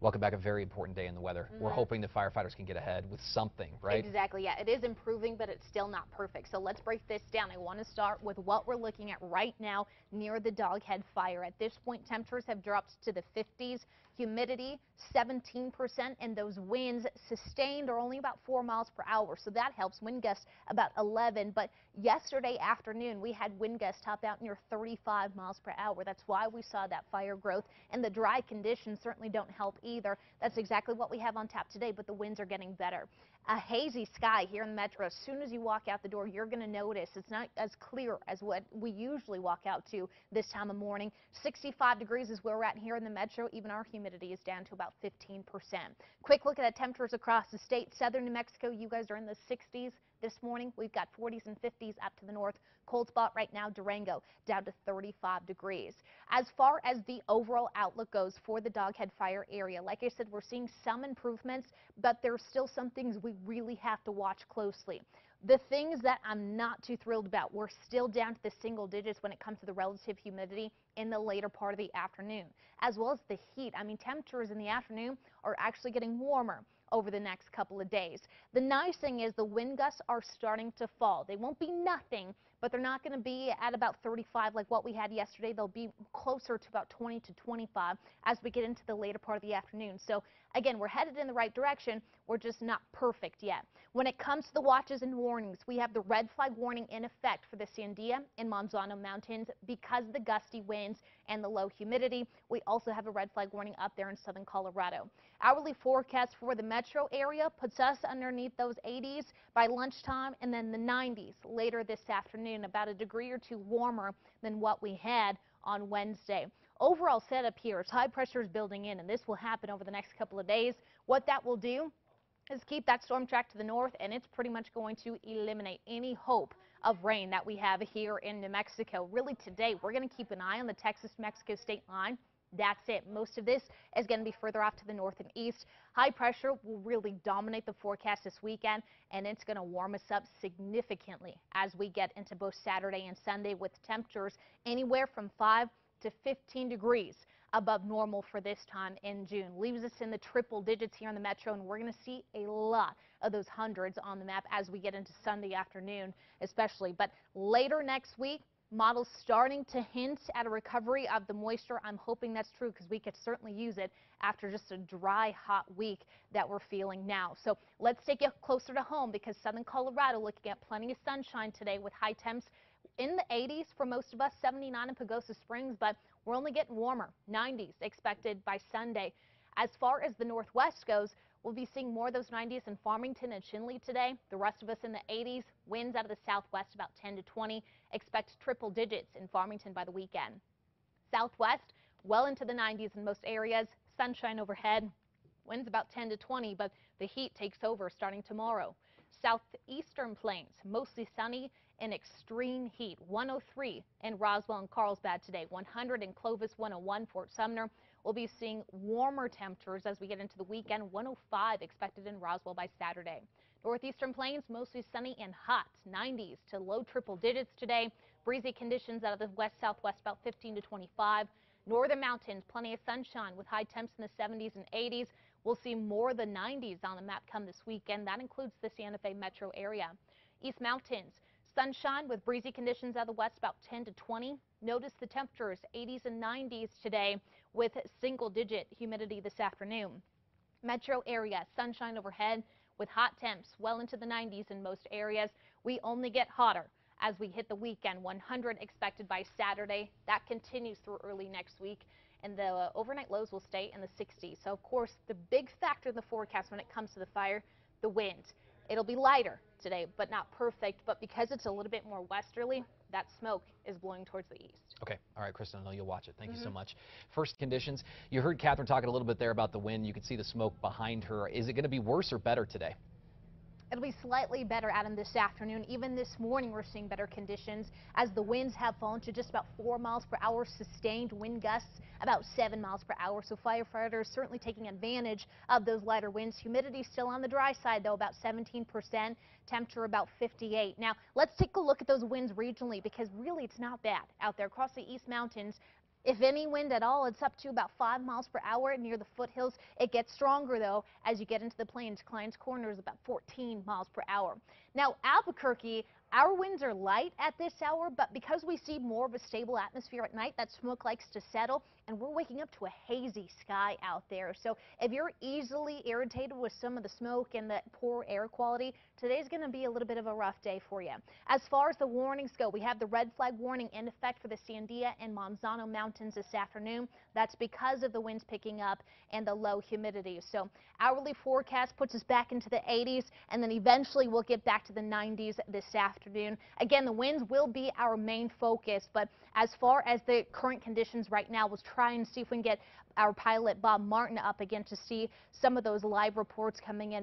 Welcome back. A very important day in the weather. We're hoping the firefighters can get ahead with something, right? Exactly. Yeah, it is improving, but it's still not perfect. So let's break this down. I want to start with what we're looking at right now near the Doghead fire. At this point, temperatures have dropped to the 50s, humidity 17%, and those winds sustained are only about 4 miles per hour. So that helps. Wind gusts about 11. But yesterday afternoon, we had wind gusts top out near 35 miles per hour. That's why we saw that fire growth, and the dry conditions certainly don't help either. That's exactly what we have on tap today, but the winds are getting better. A hazy sky here in the metro. As soon as you walk out the door, you're going to notice it's not as clear as what we usually walk out to this time of morning. 65 degrees is where we're at here in the metro. Even our humidity is down to about 15%. Quick look at the temperatures across the state. Southern New Mexico, you guys are in the 60s. This morning, we've got 40s and 50s up to the north. Cold spot right now, Durango, down to 35 degrees. As far as the overall outlook goes for the Doghead fire area, like I said, we're seeing some improvements, but there's still some things we really have to watch closely. The things that I'm not too thrilled about, we're still down to the single digits when it comes to the relative humidity in the later part of the afternoon, as well as the heat. I mean, temperatures in the afternoon are actually getting warmer over the next couple of days. The nice thing is the wind gusts are starting to fall. They won't be nothing, but they're not going to be at about 35 like what we had yesterday. They'll be closer to about 20 to 25 as we get into the later part of the afternoon. So again, we're headed in the right direction. We're just not perfect yet. When it comes to the watches and warnings, we have the red flag warning in effect for the Sandia and Manzano Mountains because of the gusty winds and the low humidity. We also have a red flag warning up there in southern Colorado. Hourly forecast for the metro area puts us underneath those 80s by lunchtime, and then the 90s later this afternoon, about a degree or two warmer than what we had on Wednesday. Overall setup here is high pressure is building in, and this will happen over the next couple of days. What that will do is keep that storm track to the north, and it's pretty much going to eliminate any hope of rain that we have here in New Mexico. Really today, we're going to keep an eye on the Texas-Mexico state line. That's it. Most of this is going to be further off to the north and east. High pressure will really dominate the forecast this weekend, and it's going to warm us up significantly as we get into both Saturday and Sunday with temperatures anywhere from 5 to 15 degrees above normal for this time in June. Leaves us in the triple digits here in the metro, and we're going to see a lot of those hundreds on the map as we get into Sunday afternoon especially. But later next week, models starting to hint at a recovery of the moisture. I'm hoping that's true because we could certainly use it after just a dry, hot week that we're feeling now. So let's take it closer to home because southern Colorado looking at plenty of sunshine today with high temps in the 80s for most of us, 79 in Pagosa Springs, but we're only getting warmer, 90s expected by Sunday. As far as the northwest goes, we'll be seeing more of those 90s in Farmington and Chinle today. The rest of us in the 80s. Winds out of the southwest about 10 to 20. Expect triple digits in Farmington by the weekend. Southwest, well into the 90s in most areas. Sunshine overhead. Winds about 10 to 20, but the heat takes over starting tomorrow. Southeastern plains, mostly sunny and extreme heat. 103 in Roswell and Carlsbad today. 100 in Clovis, 101 Fort Sumner. We'll be seeing warmer temperatures as we get into the weekend. 105 expected in Roswell by Saturday. Northeastern plains, mostly sunny and hot. 90s to low triple digits today. Breezy conditions out of the west-southwest, about 15 to 25. Northern mountains, plenty of sunshine with high temps in the 70s and 80s. We'll see more of the 90s on the map come this weekend. That includes the Santa Fe metro area. East mountains, sunshine with breezy conditions out of the west, about 10 to 20. Notice the temperatures, 80s and 90s today with single-digit humidity this afternoon. Metro area, sunshine overhead with hot temps well into the 90s in most areas. We only get hotter as we hit the weekend. 100 expected by Saturday. That continues through early next week, and the overnight lows will stay in the 60s. So, of course, the big factor in the forecast when it comes to the fire, the wind. It'll be lighter today, but not perfect. But because it's a little bit more westerly, that smoke is blowing towards the east. Okay. All right, Kristen, I know you'll watch it. Thank you so much. First conditions. You heard Catherine talking a little bit there about the wind. You can see the smoke behind her. Is it going to be worse or better today? It'll be slightly better, Adam, this afternoon. Even this morning, we're seeing better conditions as the winds have fallen to just about 4 miles per hour, sustained wind gusts about 7 miles per hour. So firefighters certainly taking advantage of those lighter winds. Humidity still on the dry side, though, about 17%. Temperature about 58. Now, let's take a look at those winds regionally because really it's not bad out there across the East Mountains. If any wind at all, it's up to about 5 miles per hour near the foothills. It gets stronger, though, as you get into the plains. Clients Corner is about 14 miles per hour. Now, Albuquerque, our winds are light at this hour, but because we see more of a stable atmosphere at night, that smoke likes to settle, and we're waking up to a hazy sky out there. So if you're easily irritated with some of the smoke and the poor air quality, today's going to be a little bit of a rough day for you. As far as the warnings go, we have the red flag warning in effect for the Sandia and Manzano Mountains this afternoon. That's because of the winds picking up and the low humidity. So hourly forecast puts us back into the 80s, and then eventually we'll get back to the 90s this afternoon. Again, the winds will be our main focus, but as far as the current conditions right now, we'll try and see if we can get our pilot Bob Martin up again to see some of those live reports coming in.